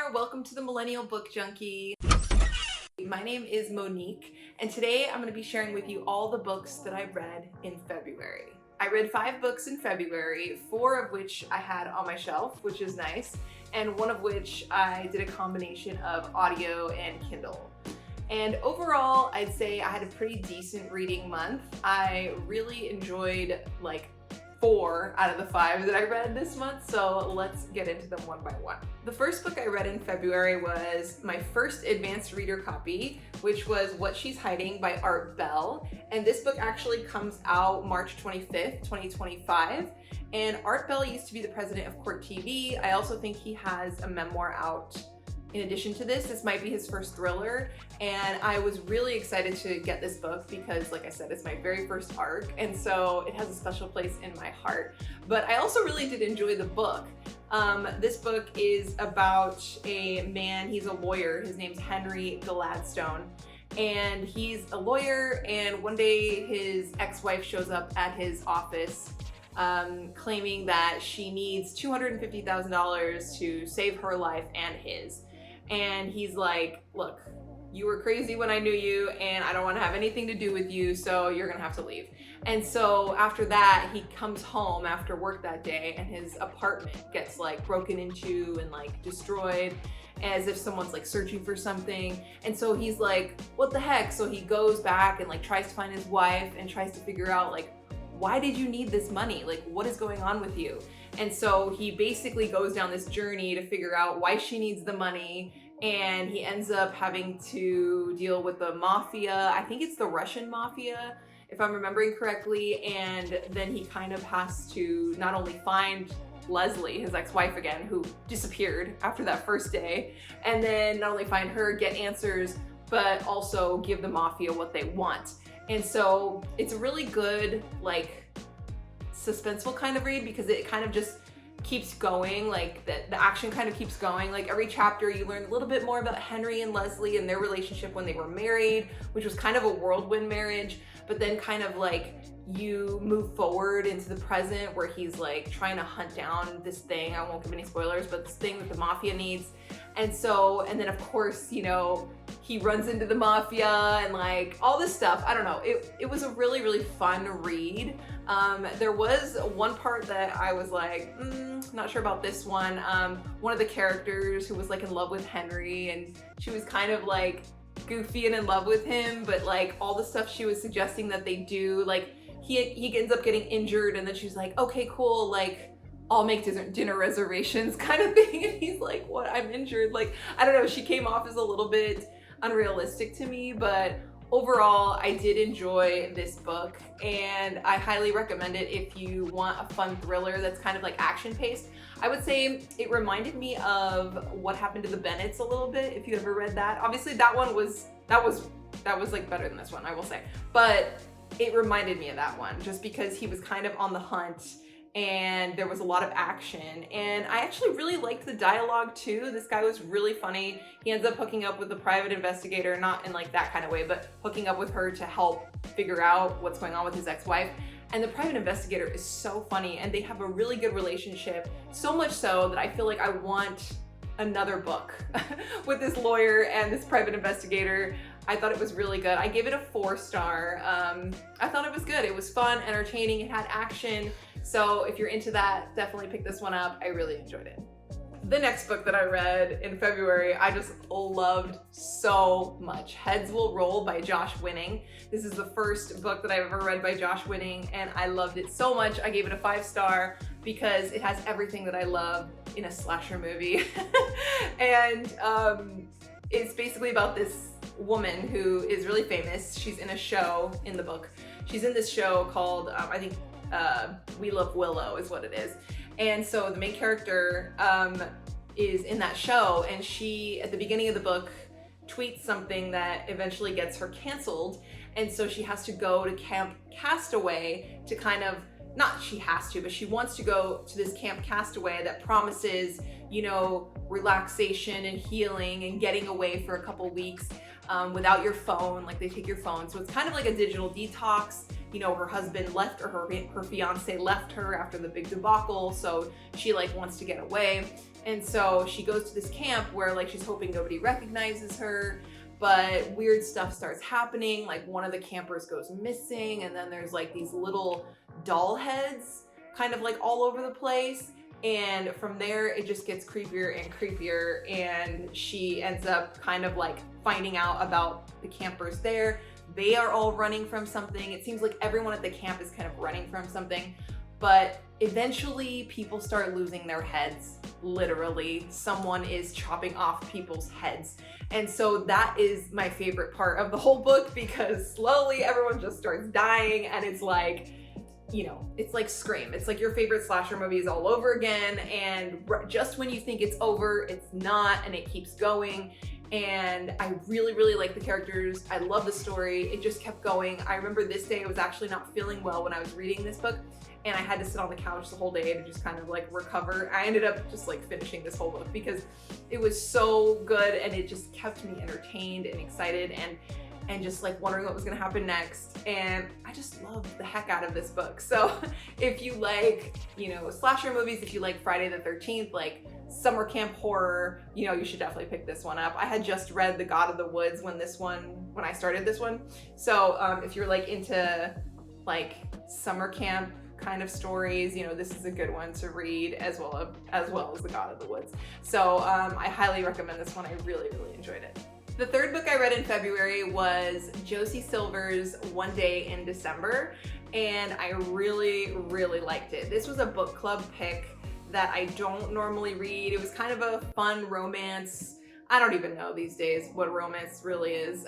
there, welcome to the Millennial Book Junkie. My name is Monique, and today I'm going to be sharing with you all the books that I read in February. I read 5 books in February, 4 of which I had on my shelf, which is nice, and 1 of which I did a combination of audio and Kindle. And overall, I'd say I had a pretty decent reading month. I really enjoyed like 4 out of the 5 that I read this month, so let's get into them one by one. The first book I read in February was my first advanced reader copy, which was What She's Hiding by Art Bell. And this book actually comes out March 25th, 2025. And Art Bell used to be the president of Court TV. I also think he has a memoir out. In addition to this might be his first thriller, and I was really excited to get this book because, like I said, it's my very first arc, and so it has a special place in my heart. But I also really did enjoy the book. This book is about a man, he's a lawyer, his name's Henry Gladstone, and he's a lawyer, and one day his ex-wife shows up at his office claiming that she needs $250,000 to save her life and his. And he's like, look, you were crazy when I knew you and I don't want to have anything to do with you, so you're gonna have to leave. And so after that, he comes home after work that day and his apartment gets like broken into and like destroyed as if someone's like searching for something. And so he's like, what the heck? So he goes back and like tries to find his wife and tries to figure out like, why did you need this money? Like, what is going on with you? And so he basically goes down this journey to figure out why she needs the money, and he ends up having to deal with the mafia. I think it's the Russian mafia, if I'm remembering correctly, and then he kind of has to not only find Leslie, his ex-wife again, who disappeared after that first day, and then not only find her, get answers, but also give the mafia what they want. And so it's a really good, like, suspenseful kind of read because it kind of just keeps going, like the action kind of keeps going. Like every chapter you learn a little bit more about Henry and Leslie and their relationship when they were married, which was kind of a whirlwind marriage, but then kind of like you move forward into the present where he's like trying to hunt down this thing, I won't give any spoilers, but this thing that the mafia needs. And then of course, you know, he runs into the mafia and like all this stuff. I don't know, it was a really, really fun read. There was one part that I was like, not sure about this one. One of the characters who was like in love with Henry, and she was kind of like goofy and in love with him, but like all the stuff she was suggesting that they do, like he ends up getting injured and then she's like, okay, cool, like I'll make dinner reservations kind of thing. And he's like, what, I'm injured? Like, I don't know, she came off as a little bit unrealistic to me, but overall, I did enjoy this book and I highly recommend it if you want a fun thriller that's kind of like action-paced. I would say it reminded me of What Happened to the Bennetts a little bit, if you ever read that. Obviously that was like better than this one, I will say. But it reminded me of that one just because he was kind of on the hunt and there was a lot of action, and I actually really liked the dialogue too. This guy was really funny. He ends up hooking up with the private investigator, not in like that kind of way, but hooking up with her to help figure out what's going on with his ex-wife. And the private investigator is so funny and they have a really good relationship, so much so that I feel like I want another book with this lawyer and this private investigator. I thought it was really good. I gave it a 4-star. I thought it was good. It was fun, entertaining, it had action. So if you're into that, definitely pick this one up. I really enjoyed it. The next book that I read in February, I just loved so much. Heads Will Roll by Josh Winning. This is the first book that I've ever read by Josh Winning, and I loved it so much. I gave it a 5-star because it has everything that I love in a slasher movie. And it's basically about this woman who is really famous. She's in a show in the book. She's in this show called, I think, We Love Willow is what it is. And so the main character is in that show, and she, at the beginning of the book, tweets something that eventually gets her canceled. And so she has to go to Camp Castaway to kind of, not she has to, but she wants to go to this Camp Castaway that promises, you know, relaxation and healing and getting away for a couple weeks without your phone. Like they take your phone. So it's kind of like a digital detox. You know, her husband left, or her fiance left her after the big debacle. So she like wants to get away. And so she goes to this camp where like she's hoping nobody recognizes her, but weird stuff starts happening. Like one of the campers goes missing, and then there's like these little doll heads kind of like all over the place. And from there, it just gets creepier and creepier, and she ends up kind of like finding out about the campers there. They are all running from something. It seems like everyone at the camp is kind of running from something, but eventually people start losing their heads. Literally, someone is chopping off people's heads. And so that is my favorite part of the whole book, because slowly everyone just starts dying, and it's like, you know, it's like Scream. It's like your favorite slasher movies all over again, and just when you think it's over, it's not, and it keeps going. And I really, really like the characters. I love the story. It just kept going. I remember this day I was actually not feeling well when I was reading this book, and I had to sit on the couch the whole day to just kind of like recover. I ended up just like finishing this whole book because it was so good, and it just kept me entertained and excited and just like wondering what was gonna happen next. And I just love the heck out of this book. So if you like, you know, slasher movies, if you like Friday the 13th, like summer camp horror, you know, you should definitely pick this one up. I had just read The God of the Woods when I started this one. So if you're like into like summer camp kind of stories, you know, this is a good one to read as well as The God of the Woods. So I highly recommend this one. I really, really enjoyed it. The third book I read in February was Josie Silver's One Day in December, and I really, really liked it. This was a book club pick that I don't normally read. It was kind of a fun romance. I don't even know these days what romance really is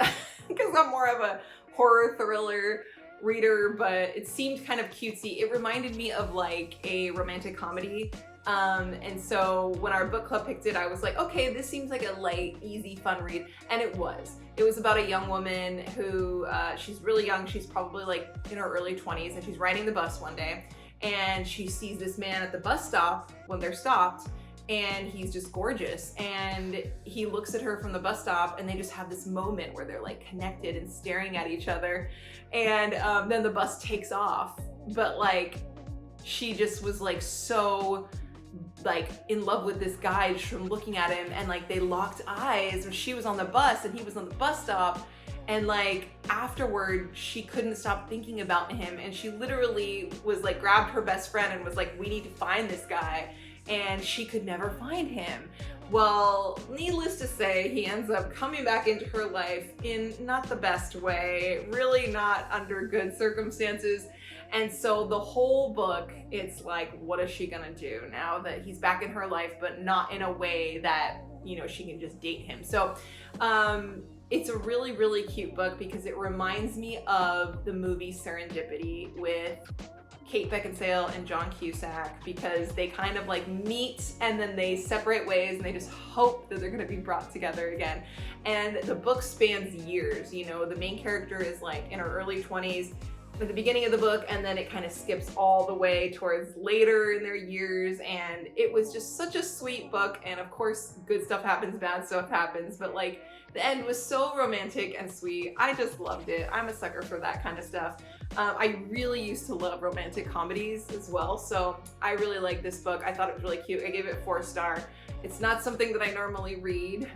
because I'm more of a horror thriller reader, but it seemed kind of cutesy. It reminded me of like a romantic comedy. And so when our book club picked it, I was like, okay, this seems like a light, easy, fun read. And it was. It was about a young woman who, she's really young. She's probably like in her early 20s, and she's riding the bus one day, and she sees this man at the bus stop when they're stopped, and he's just gorgeous. And he looks at her from the bus stop, and they just have this moment where they're like connected and staring at each other. And then the bus takes off, but like, she just was like so like in love with this guy just from looking at him, and like they locked eyes when she was on the bus and he was on the bus stop, and like afterward she couldn't stop thinking about him, and she literally was like grabbed her best friend and was like, we need to find this guy, and she could never find him. Well, needless to say, he ends up coming back into her life in not the best way, really not under good circumstances. And so the whole book, it's like, what is she gonna do now that he's back in her life, but not in a way that, you know, she can just date him. So it's a really, really cute book because it reminds me of the movie Serendipity with Kate Beckinsale and John Cusack, because they kind of like meet and then they separate ways and they just hope that they're gonna be brought together again. And the book spans years. You know, the main character is like in her early 20s at the beginning of the book, and then it kind of skips all the way towards later in their years. And it was just such a sweet book, and of course good stuff happens, bad stuff happens, but like the end was so romantic and sweet. I just loved it. I'm a sucker for that kind of stuff. I really used to love romantic comedies as well, so I really liked this book. I thought it was really cute. I gave it 4-star. It's not something that I normally read,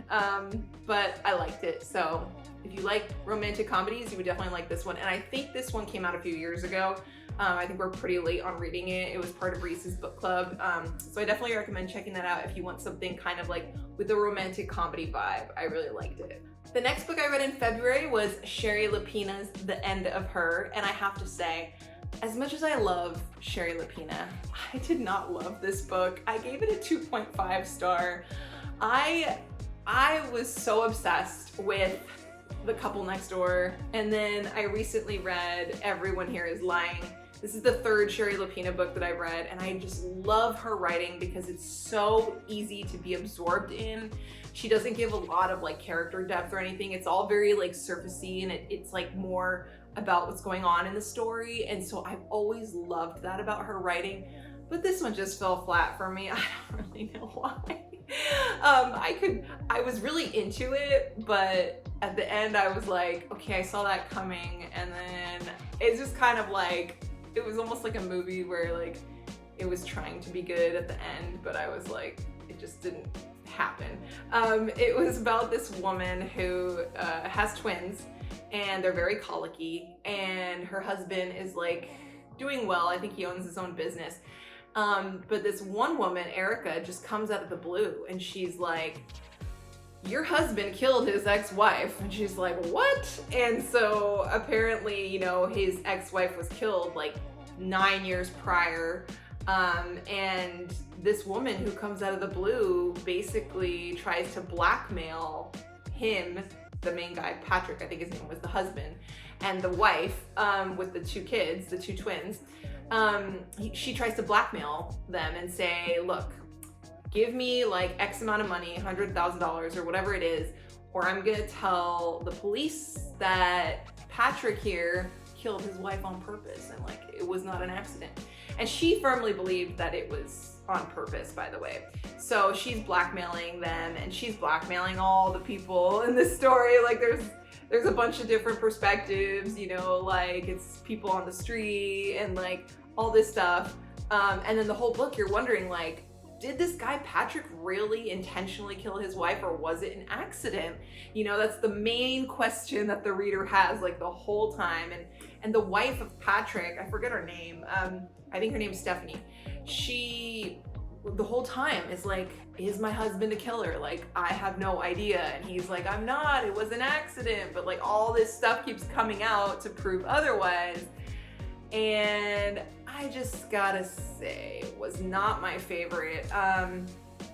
but I liked it. So if you like romantic comedies, you would definitely like this one. And I think this one came out a few years ago. I think we're pretty late on reading it. It was part of Reese's book club. So I definitely recommend checking that out if you want something kind of like with a romantic comedy vibe. I really liked it. The next book I read in February was Sherry Lapina's The End of Her. And I have to say, as much as I love Sherry Lapina, I did not love this book. I gave it a 2.5 star. I was so obsessed with The Couple Next Door, and then I recently read Everyone Here Is Lying. This is the third Sherry Lapina book that I've read, and I just love her writing because it's so easy to be absorbed in. She doesn't give a lot of like character depth or anything. It's all very like surfacey, and it's like more about what's going on in the story. And so I've always loved that about her writing, but this one just fell flat for me. I don't really know why. I was really into it, but at the end I was like, okay, I saw that coming. And then it's just kind of like, it was almost like a movie where like it was trying to be good at the end, but I was like, it just didn't happen. It was about this woman who has twins, and they're very colicky, and her husband is like doing well. I think he owns his own business. But this one woman, Erica, just comes out of the blue and she's like, your husband killed his ex-wife. And she's like, what? And so apparently, you know, his ex-wife was killed like 9 years prior. And this woman who comes out of the blue basically tries to blackmail him, the main guy, Patrick, I think his name was, the husband, and the wife, with the two kids, the two twins. She tries to blackmail them and say, look, give me like X amount of money, $100,000 or whatever it is, or I'm gonna tell the police that Patrick here killed his wife on purpose and like it was not an accident. And she firmly believed that it was on purpose, by the way. So she's blackmailing them, and she's blackmailing all the people in this story. Like there's a bunch of different perspectives, you know, like it's people on the street and like all this stuff. And then the whole book you're wondering like, did this guy Patrick really intentionally kill his wife, or was it an accident? You know, that's the main question that the reader has like the whole time. And the wife of Patrick, I forget her name, I think her name's Stephanie. She, the whole time is like, is my husband a killer? Like, I have no idea. And he's like, I'm not, it was an accident. But like all this stuff keeps coming out to prove otherwise. And I just gotta say, it was not my favorite.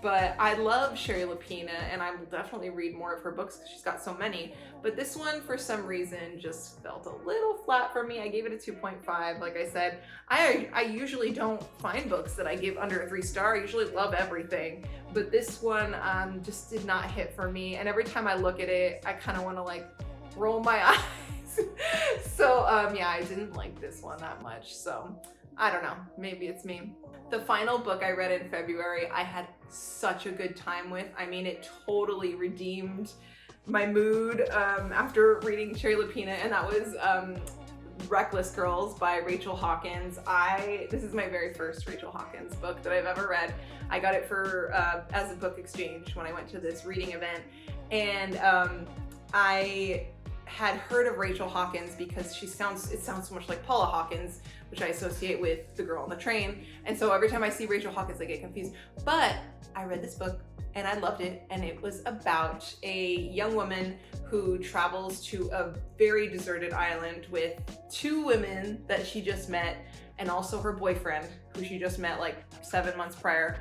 But I love Shari Lapena, and I will definitely read more of her books because she's got so many. But this one, for some reason, just felt a little flat for me. I gave it a 2.5. Like I said, I usually don't find books that I give under a 3-star. I usually love everything. But this one just did not hit for me. And every time I look at it, I kind of want to like roll my eyes. So yeah, I didn't like this one that much. So I don't know, maybe it's me. The final book I read in February, I had such a good time with. I mean, it totally redeemed my mood after reading Shari Lapena, and that was Reckless Girls by Rachel Hawkins. This is my very first Rachel Hawkins book that I've ever read. I got it for as a book exchange when I went to this reading event, and I had heard of Rachel Hawkins because it sounds so much like Paula Hawkins, which I associate with The Girl on the Train. And so every time I see Rachel Hawkins, I get confused. But I read this book and I loved it. And it was about a young woman who travels to a very deserted island with 2 women that she just met, and also her boyfriend, who she just met like 7 months prior.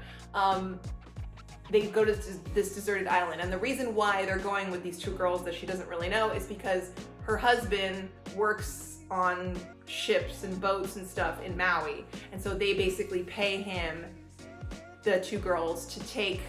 They go to this deserted island, and the reason why they're going with these 2 girls that she doesn't really know is because her husband works on ships and boats and stuff in Maui, and so they basically pay him, the 2 girls, to take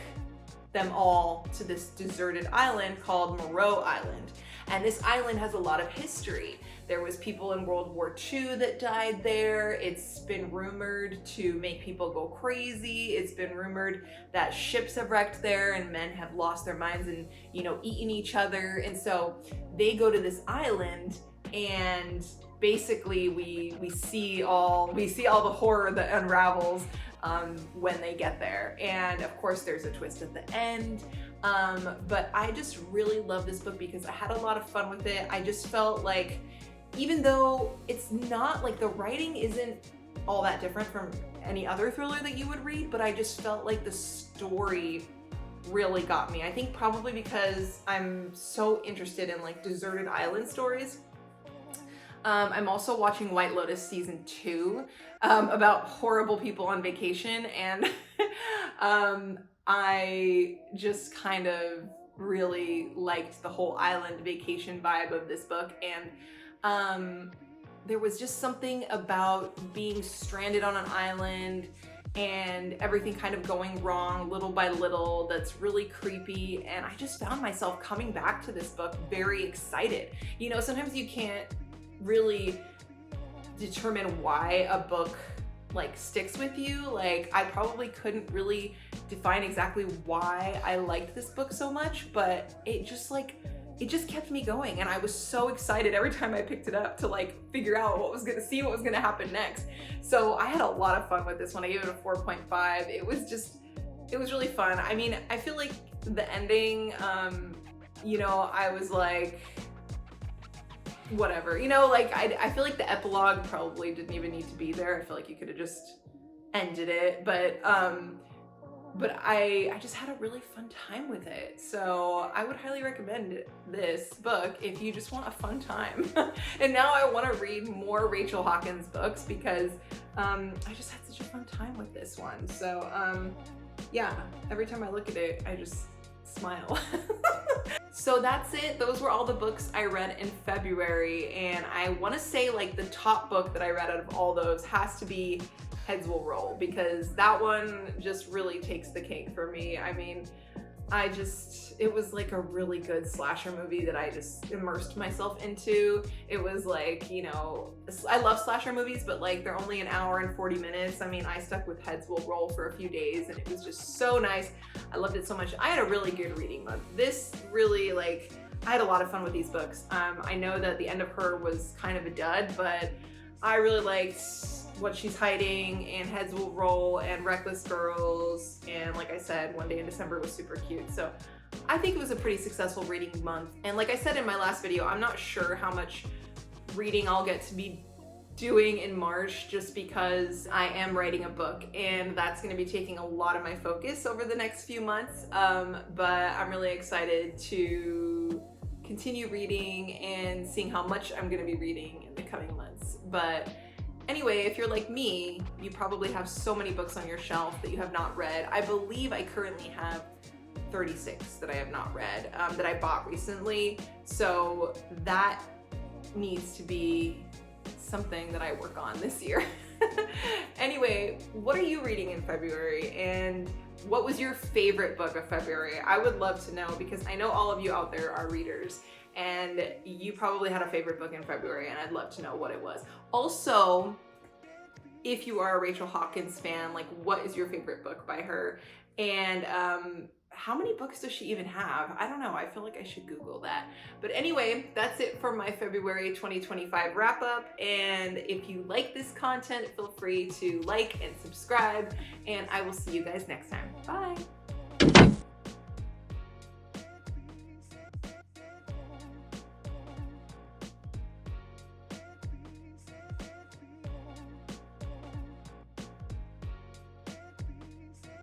them all to this deserted island called Moreau Island. And this island has a lot of history. There was people in World War II that died there. It's been rumored to make people go crazy. It's been rumored that ships have wrecked there and men have lost their minds and, you know, eaten each other. And so they go to this island, and basically we see all the horror that unravels when they get there. And of course there's a twist at the end. But I just really love this book because I had a lot of fun with it. I just felt like, even though it's not like, the writing isn't all that different from any other thriller that you would read, but I just felt like the story really got me. I think probably because I'm so interested in like deserted island stories. I'm also watching White Lotus season 2 about horrible people on vacation, and I just kind of really liked the whole island vacation vibe of this book. And there was just something about being stranded on an island and everything kind of going wrong little by little that's really creepy. And I just found myself coming back to this book very excited. You know, sometimes you can't really determine why a book like sticks with you. Like, I probably couldn't really define exactly why I liked this book so much, but it just kept me going, and I was so excited every time I picked it up to like figure out what was gonna happen next. So I had a lot of fun with this one. I gave it a 4.5. It was just it was really fun. I mean, I feel like the ending, you know, I was like, whatever, you know, like I feel like the epilogue probably didn't even need to be there. I feel like you could have just ended it, but I just had a really fun time with it. So I would highly recommend this book if you just want a fun time. And now I want to read more Rachel Hawkins books because I just had such a fun time with this one. So yeah, every time I look at it, I just smile. So that's it. Those were all the books I read in February, and I want to say like the top book that I read out of all those has to be Heads Will Roll, because that one just really takes the cake for me. I mean, it was like a really good slasher movie that I just immersed myself into. It was like, you know, I love slasher movies, but like they're only an hour and 40 minutes. I mean, I stuck with Heads Will Roll for a few days and it was just so nice. I loved it so much. I had a really good reading month. This really, like, I had a lot of fun with these books. I know that the end of her was kind of a dud, but I really liked What She's Hiding and Heads Will Roll and Reckless Girls, and like I said, One Day in December was super cute. So I think it was a pretty successful reading month. And like I said in my last video, I'm not sure how much reading I'll get to be doing in March just because I am writing a book and that's going to be taking a lot of my focus over the next few months. But I'm really excited to continue reading and seeing how much I'm going to be reading in the coming months. But anyway, if you're like me, you probably have so many books on your shelf that you have not read. I believe I currently have 36 that I have not read, that I bought recently. So that needs to be something that I work on this year. Anyway, what are you reading in February, and what was your favorite book of February? I would love to know, because I know all of you out there are readers and you probably had a favorite book in February, and I'd love to know what it was. Also, if you are a Rachel Hawkins fan, like, what is your favorite book by her? And how many books does she even have? I don't know. I feel like I should Google that. But anyway, that's it for my February 2025 wrap up. And if you like this content, feel free to like and subscribe, and I will see you guys next time. Bye.